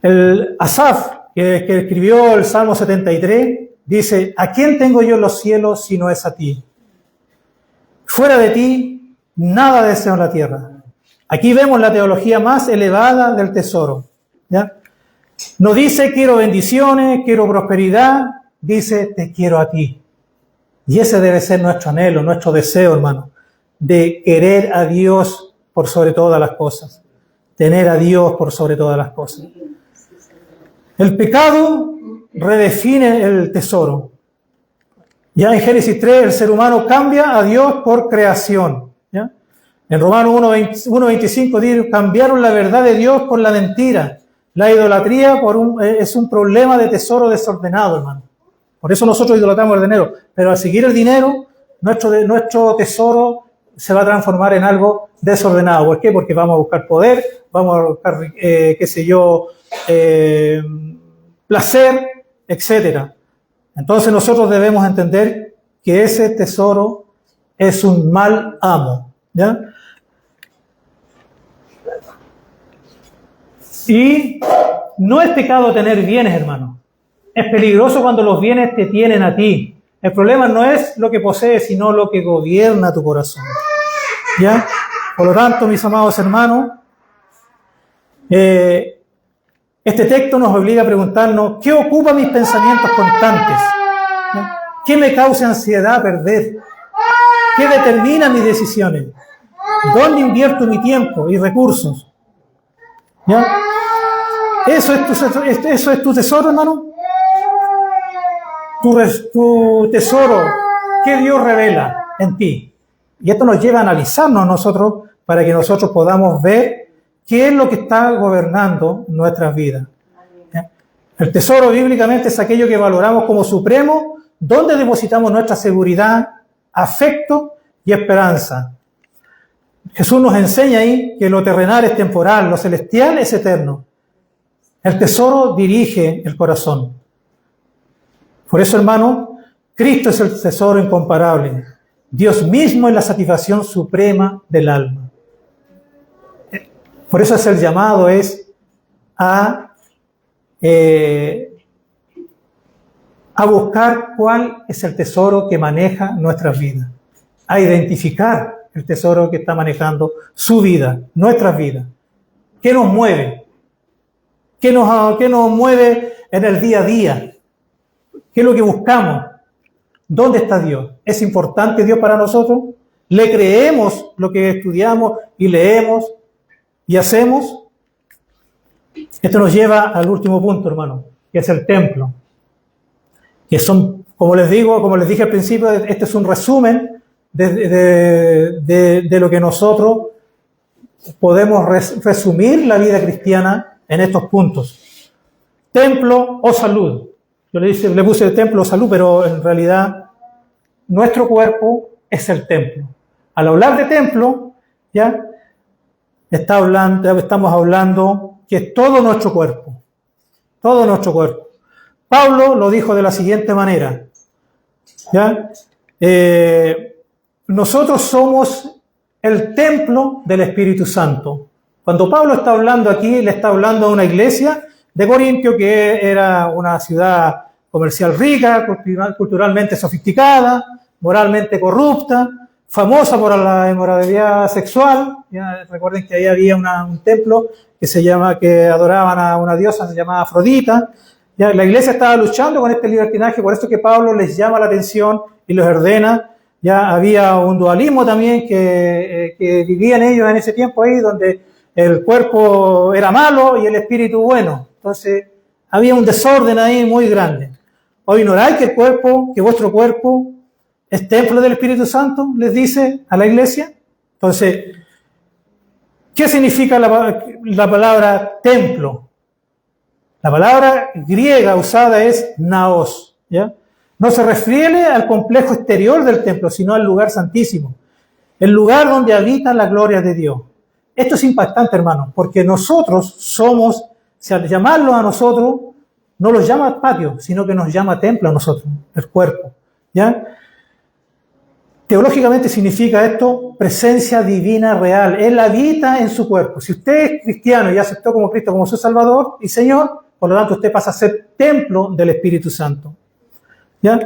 El Asaf, que escribió el Salmo 73, dice, ¿a quién tengo yo en los cielos si no es a ti? Fuera de ti, nada deseo en la tierra. Aquí vemos la teología más elevada del tesoro. ¿Ya? No dice, quiero bendiciones, quiero prosperidad, dice, te quiero a ti. Y ese debe ser nuestro anhelo, nuestro deseo, hermano, de querer a Dios por sobre todas las cosas. Tener a Dios por sobre todas las cosas. El pecado redefine el tesoro. Ya en Génesis 3 el ser humano cambia a Dios por creación. ¿Ya? En Romanos 1:25 dice, cambiaron la verdad de Dios por la mentira. La idolatría es un problema de tesoro desordenado, hermano. Por eso nosotros idolatramos el dinero. Pero al seguir el dinero, nuestro tesoro se va a transformar en algo desordenado. ¿Por qué? Porque vamos a buscar poder, vamos a buscar, placer, etc. Entonces nosotros debemos entender que ese tesoro es un mal amo, ¿ya? Y no es pecado tener bienes, hermano. Es peligroso cuando los bienes te tienen a ti. El problema no es lo que posees, sino lo que gobierna tu corazón, ¿ya? Por lo tanto, mis amados hermanos, este texto nos obliga a preguntarnos, ¿qué ocupa mis pensamientos constantes? ¿Ya? ¿Qué me causa ansiedad perder? ¿Qué determina mis decisiones? ¿Dónde invierto mi tiempo y recursos? ¿Ya? ¿Eso es tu tesoro, hermano? Tu tesoro, ¿qué Dios revela en ti? Y esto nos lleva a analizarnos nosotros para que nosotros podamos ver qué es lo que está gobernando nuestras vidas. ¿Ya? El tesoro bíblicamente es aquello que valoramos como supremo, donde depositamos nuestra seguridad, afecto y esperanza. Jesús nos enseña ahí que lo terrenal es temporal, lo celestial es eterno. El tesoro dirige el corazón. Por eso, hermano, Cristo es el tesoro incomparable. Dios mismo es la satisfacción suprema del alma. Por eso es el llamado a buscar cuál es el tesoro que maneja nuestras vidas, a identificar el tesoro que está manejando su vida, nuestras vidas. ¿Qué nos mueve? ¿Qué nos mueve en el día a día? ¿Qué es lo que buscamos? ¿Dónde está Dios? ¿Es importante Dios para nosotros? ¿Le creemos lo que estudiamos y leemos y hacemos? Esto nos lleva al último punto, hermano, que es el templo. Que son, como les dije al principio, este es un resumen de lo que nosotros podemos resumir la vida cristiana en estos puntos. Templo o salud. Yo le puse el templo o salud, pero en realidad nuestro cuerpo es el templo. Al hablar de templo, ya estamos hablando que es todo nuestro cuerpo. Todo nuestro cuerpo. Pablo lo dijo de la siguiente manera, ¿ya? Nosotros somos el templo del Espíritu Santo. Cuando Pablo está hablando aquí, le está hablando a una iglesia de Corintio, que era una ciudad comercial rica, culturalmente sofisticada, moralmente corrupta, famosa por la inmoralidad sexual. Ya recuerden que ahí había un templo que adoraban a una diosa, se llamaba Afrodita. Ya, la iglesia estaba luchando con este libertinaje, por eso que Pablo les llama la atención y los ordena. Ya había un dualismo también que vivían ellos en ese tiempo ahí, donde el cuerpo era malo y el espíritu bueno. Entonces, había un desorden ahí muy grande. ¿O ignoráis que vuestro cuerpo es templo del Espíritu Santo? Les dice a la iglesia. Entonces, ¿qué significa la palabra templo? La palabra griega usada es naos, ¿ya? No se refiere al complejo exterior del templo, sino al lugar santísimo, el lugar donde habitan las glorias de Dios. Esto es impactante, hermano, porque nosotros somos, si al llamarlo a nosotros, no los llama patio, sino que nos llama templo a nosotros, el cuerpo, ¿ya? Teológicamente significa esto presencia divina real. Él habita en su cuerpo. Si usted es cristiano y aceptó como Cristo como su Salvador y Señor, por lo tanto usted pasa a ser templo del Espíritu Santo, ¿ya?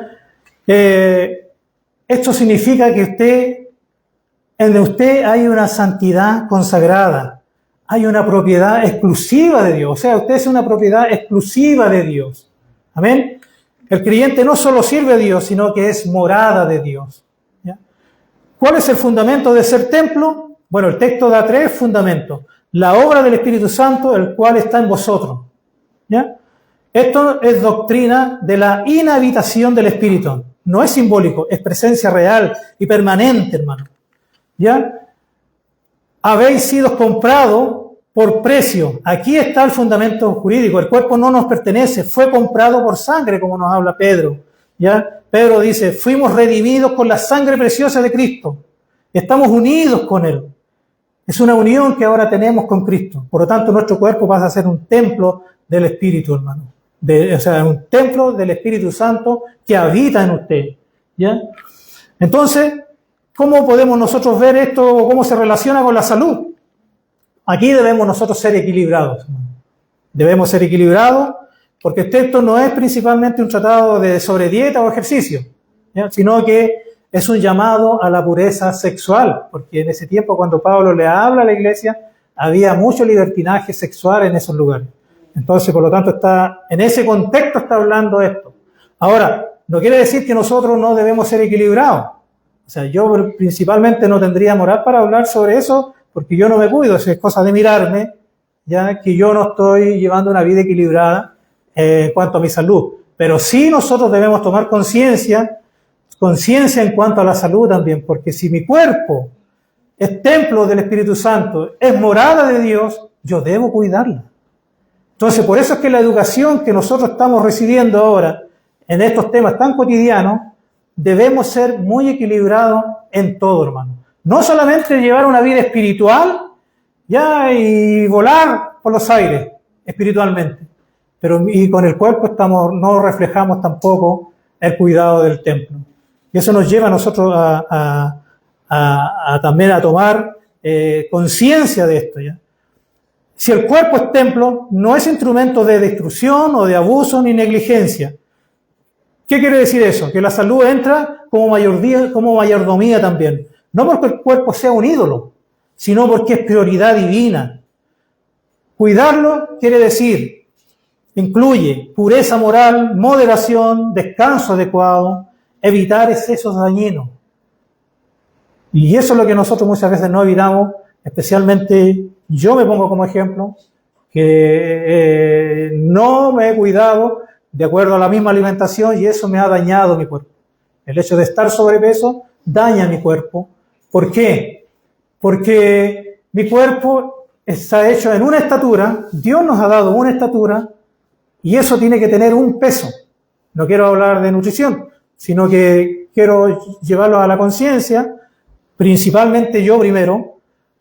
Esto significa que en usted hay una santidad consagrada, hay una propiedad exclusiva de Dios. O sea, usted es una propiedad exclusiva de Dios. Amén. El creyente no solo sirve a Dios, sino que es morada de Dios. ¿Ya? ¿Cuál es el fundamento de ser templo? Bueno, el texto da 3 fundamentos. La obra del Espíritu Santo, el cual está en vosotros. ¿Ya? Esto es doctrina de la inhabitación del Espíritu. No es simbólico, es presencia real y permanente, hermano. ¿Ya? Habéis sido comprados por precio. Aquí está el fundamento jurídico. El cuerpo no nos pertenece, fue comprado por sangre, como nos habla Pedro. ¿Ya? Pedro dice, fuimos redimidos con la sangre preciosa de Cristo. Estamos unidos con Él. Es una unión que ahora tenemos con Cristo. Por lo tanto, nuestro cuerpo pasa a ser un templo del Espíritu, hermano. O sea, un templo del Espíritu Santo que habita en usted, ¿ya? Entonces, ¿cómo podemos nosotros ver esto o cómo se relaciona con la salud? Aquí debemos nosotros ser equilibrados, hermano. Debemos ser equilibrados porque el texto no es principalmente un tratado sobre dieta o ejercicio, ¿ya? Sino que es un llamado a la pureza sexual, porque en ese tiempo cuando Pablo le habla a la iglesia había mucho libertinaje sexual en esos lugares. Entonces, por lo tanto, en ese contexto está hablando esto. Ahora, no quiere decir que nosotros no debemos ser equilibrados. O sea, yo principalmente no tendría moral para hablar sobre eso porque yo no me cuido, es cosa de mirarme, ya que yo no estoy llevando una vida equilibrada en cuanto a mi salud. Pero sí nosotros debemos tomar conciencia en cuanto a la salud también, porque si mi cuerpo es templo del Espíritu Santo, es morada de Dios, yo debo cuidarla. Entonces, por eso es que la educación que nosotros estamos recibiendo ahora en estos temas tan cotidianos, debemos ser muy equilibrados en todo, hermano. No solamente llevar una vida espiritual, ya, y volar por los aires espiritualmente, pero y con el cuerpo no reflejamos tampoco el cuidado del templo. Y eso nos lleva a nosotros también a tomar conciencia de esto, ¿ya? Si el cuerpo es templo, no es instrumento de destrucción o de abuso ni negligencia. ¿Qué quiere decir eso? Que la salud entra como mayordomía también. No porque el cuerpo sea un ídolo, sino porque es prioridad divina. Cuidarlo quiere decir, incluye pureza moral, moderación, descanso adecuado, evitar excesos dañinos. Y eso es lo que nosotros muchas veces no evitamos, especialmente yo me pongo como ejemplo, que no me he cuidado de acuerdo a la misma alimentación y eso me ha dañado mi cuerpo. El hecho de estar sobrepeso daña mi cuerpo. ¿Por qué? Porque mi cuerpo está hecho en una estatura, Dios nos ha dado una estatura y eso tiene que tener un peso. No quiero hablar de nutrición, sino que quiero llevarlo a la conciencia, principalmente yo primero,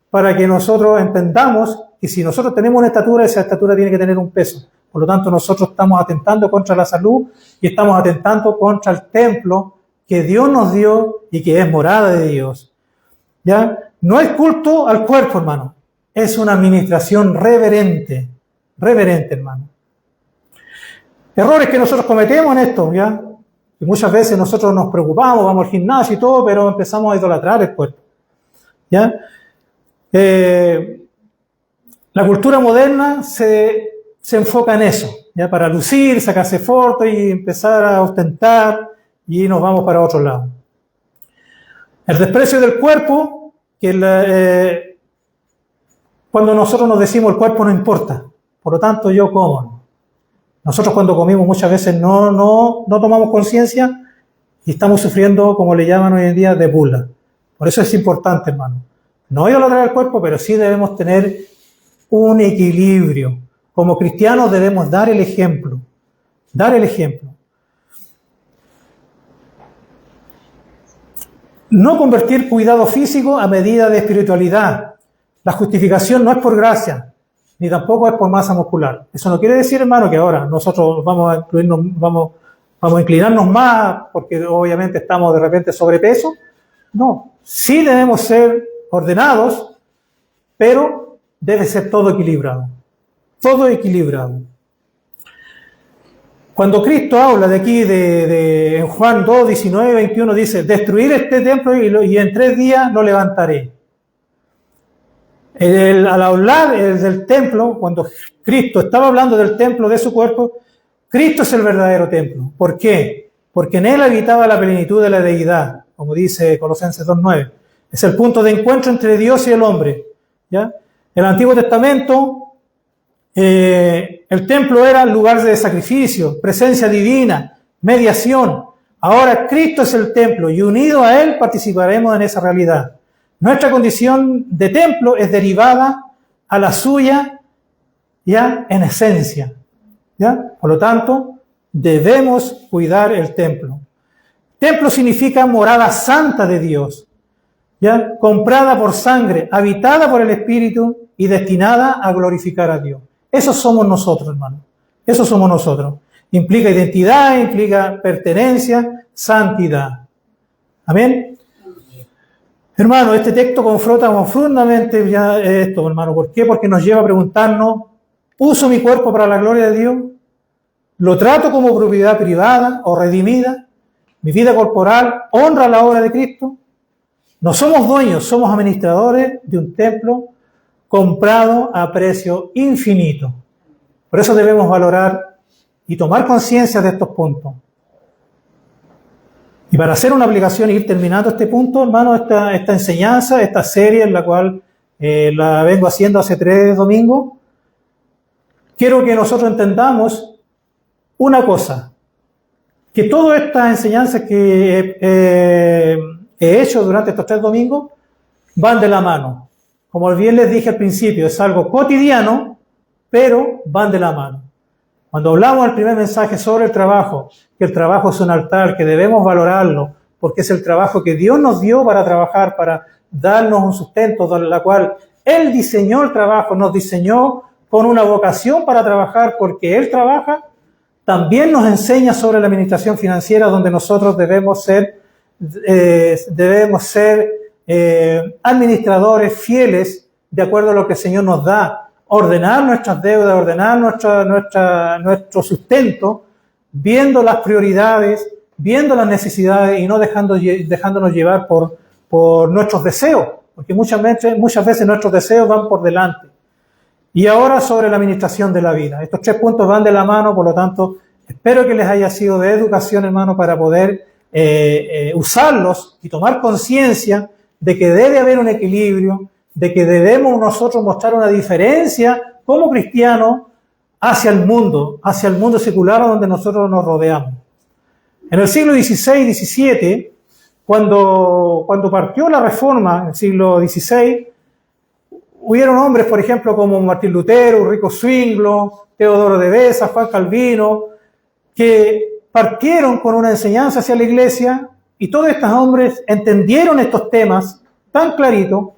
para que nosotros entendamos que si nosotros tenemos una estatura, esa estatura tiene que tener un peso. Por lo tanto, nosotros estamos atentando contra la salud y estamos atentando contra el templo que Dios nos dio y que es morada de Dios. ¿Ya? No es culto al cuerpo, hermano. Es una administración reverente. Reverente, hermano. Errores que nosotros cometemos en esto, ¿ya? Y muchas veces nosotros nos preocupamos, vamos al gimnasio y todo, pero empezamos a idolatrar el cuerpo. ¿Ya? La cultura moderna se enfoca en eso, ¿ya? Para lucir, sacarse fotos y empezar a ostentar y nos vamos para otro lado. El desprecio del cuerpo, cuando nosotros nos decimos el cuerpo no importa, por lo tanto yo como. Nosotros cuando comimos muchas veces no tomamos conciencia y estamos sufriendo, como le llaman hoy en día, de burla. Por eso es importante, hermano. No idolatrar el cuerpo, pero sí debemos tener un equilibrio. Como cristianos debemos dar el ejemplo. Dar el ejemplo. No convertir cuidado físico a medida de espiritualidad. La justificación no es por gracia, ni tampoco es por masa muscular. Eso no quiere decir, hermano, que ahora nosotros vamos a inclinarnos más porque obviamente estamos de repente sobrepeso. No, sí debemos ser ordenados, pero debe ser todo equilibrado. Todo equilibrado. Cuando Cristo habla de aquí, en Juan 2, 19, 21, dice, destruir este templo y en 3 días lo levantaré. Al hablar del templo, cuando Cristo estaba hablando del templo de su cuerpo, Cristo es el verdadero templo. ¿Por qué? Porque en él habitaba la plenitud de la deidad, como dice Colosenses 2:9. Es el punto de encuentro entre Dios y el hombre. ¿Ya? En el Antiguo Testamento, el templo era lugar de sacrificio, presencia divina, mediación. Ahora Cristo es el templo y unido a él participaremos en esa realidad. Nuestra condición de templo es derivada a la suya, ya en esencia. ¿Ya? Por lo tanto, debemos cuidar el templo. Templo significa morada santa de Dios, ¿ya? Comprada por sangre, habitada por el Espíritu y destinada a glorificar a Dios. Esos somos nosotros, hermano. Eso somos nosotros. Implica identidad, implica pertenencia, santidad. Amén. Hermano, este texto confronta profundamente ya esto, hermano. ¿Por qué? Porque nos lleva a preguntarnos, ¿uso mi cuerpo para la gloria de Dios? ¿Lo trato como propiedad privada o redimida? ¿Mi vida corporal honra la obra de Cristo? No somos dueños, somos administradores de un templo comprado a precio infinito. Por eso debemos valorar y tomar conciencia de estos puntos. Y para hacer una aplicación y ir terminando este punto, hermano, esta enseñanza, esta serie en la cual la vengo haciendo hace 3 domingos, quiero que nosotros entendamos una cosa, que todas estas enseñanzas que he hecho durante estos 3 domingos van de la mano. Como bien les dije al principio, es algo cotidiano, pero van de la mano. Cuando hablamos del primer mensaje sobre el trabajo, que el trabajo es un altar, que debemos valorarlo, porque es el trabajo que Dios nos dio para trabajar, para darnos un sustento, la cual Él diseñó el trabajo, nos diseñó con una vocación para trabajar, porque Él trabaja, también nos enseña sobre la administración financiera, donde nosotros debemos ser administradores fieles de acuerdo a lo que el Señor nos da, ordenar nuestras deudas, ordenar nuestro sustento, viendo las prioridades, viendo las necesidades y no dejándonos llevar por nuestros deseos, porque muchas veces nuestros deseos van por delante. Y ahora sobre la administración de la vida. Estos 3 puntos van de la mano, por lo tanto, espero que les haya sido de educación, hermano, para poder usarlos y tomar conciencia de que debe haber un equilibrio, de que debemos nosotros mostrar una diferencia como cristianos hacia el mundo secular donde nosotros nos rodeamos. En el siglo XVI y XVII, cuando partió la Reforma, en el siglo XVI, hubieron hombres, por ejemplo, como Martín Lutero, Ulrico Zwinglio, Teodoro de Beza, Juan Calvino, que partieron con una enseñanza hacia la iglesia, y todos estos hombres entendieron estos temas tan clarito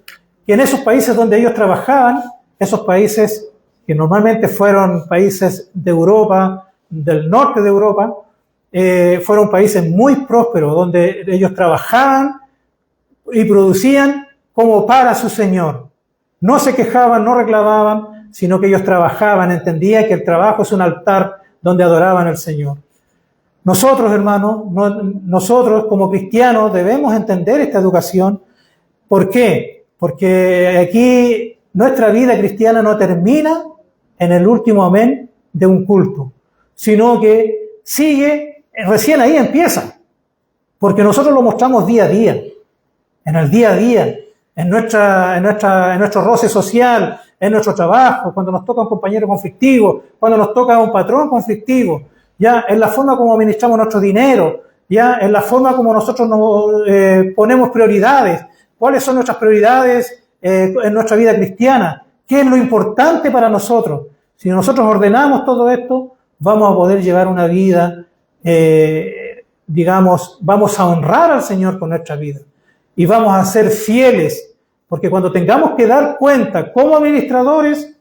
que en esos países donde ellos trabajaban, esos países que normalmente fueron países de Europa, del norte de Europa, fueron países muy prósperos, donde ellos trabajaban y producían como para su Señor. No se quejaban, no reclamaban, sino que ellos trabajaban, entendían que el trabajo es un altar donde adoraban al Señor. Nosotros, hermanos, nosotros como cristianos debemos entender esta educación. ¿Por qué? Porque aquí nuestra vida cristiana no termina en el último amén de un culto, sino que sigue, recién ahí empieza, porque nosotros lo mostramos día a día, en el día a día, en nuestro roce social, en nuestro trabajo, cuando nos toca un compañero conflictivo, cuando nos toca un patrón conflictivo, ya en la forma como administramos nuestro dinero, ya en la forma como nosotros nos ponemos prioridades. ¿Cuáles son nuestras prioridades en nuestra vida cristiana? ¿Qué es lo importante para nosotros? Si nosotros ordenamos todo esto, vamos a poder llevar una vida, vamos a honrar al Señor con nuestra vida. Y vamos a ser fieles, porque cuando tengamos que dar cuenta como administradores,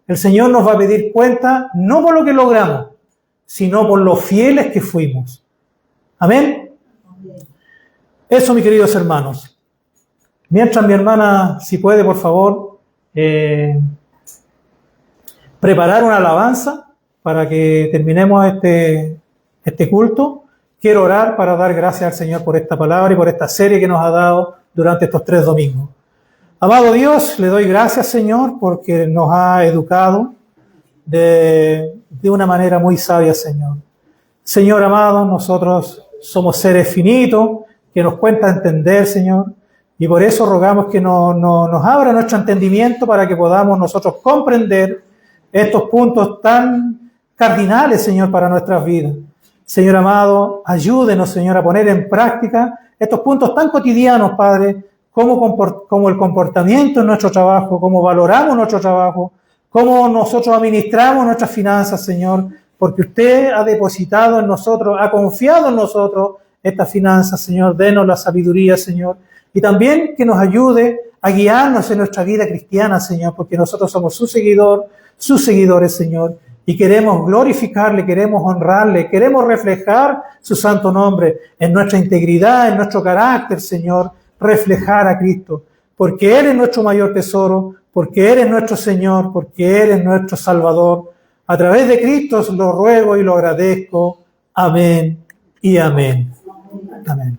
el Señor nos va a pedir cuenta no por lo que logramos, sino por lo fieles que fuimos. ¿Amén? Eso, mis queridos hermanos. Mientras mi hermana, si puede, por favor, preparar una alabanza para que terminemos este culto. Quiero orar para dar gracias al Señor por esta palabra y por esta serie que nos ha dado durante estos 3 domingos. Amado Dios, le doy gracias, Señor, porque nos ha educado de una manera muy sabia, Señor. Señor amado, nosotros somos seres finitos que nos cuesta entender, Señor. Y por eso rogamos que nos abra nuestro entendimiento para que podamos nosotros comprender estos puntos tan cardinales, Señor, para nuestras vidas. Señor amado, ayúdenos, Señor, a poner en práctica estos puntos tan cotidianos, Padre, como el comportamiento en nuestro trabajo, cómo valoramos nuestro trabajo, cómo nosotros administramos nuestras finanzas, Señor, porque usted ha depositado en nosotros, ha confiado en nosotros estas finanzas, Señor. Denos la sabiduría, Señor. Y también que nos ayude a guiarnos en nuestra vida cristiana, Señor, porque nosotros somos sus seguidores, Señor. Y queremos glorificarle, queremos honrarle, queremos reflejar su santo nombre en nuestra integridad, en nuestro carácter, Señor, reflejar a Cristo, porque Él es nuestro mayor tesoro, porque Él es nuestro Señor, porque Él es nuestro Salvador. A través de Cristo lo ruego y lo agradezco. Amén y amén. Amén.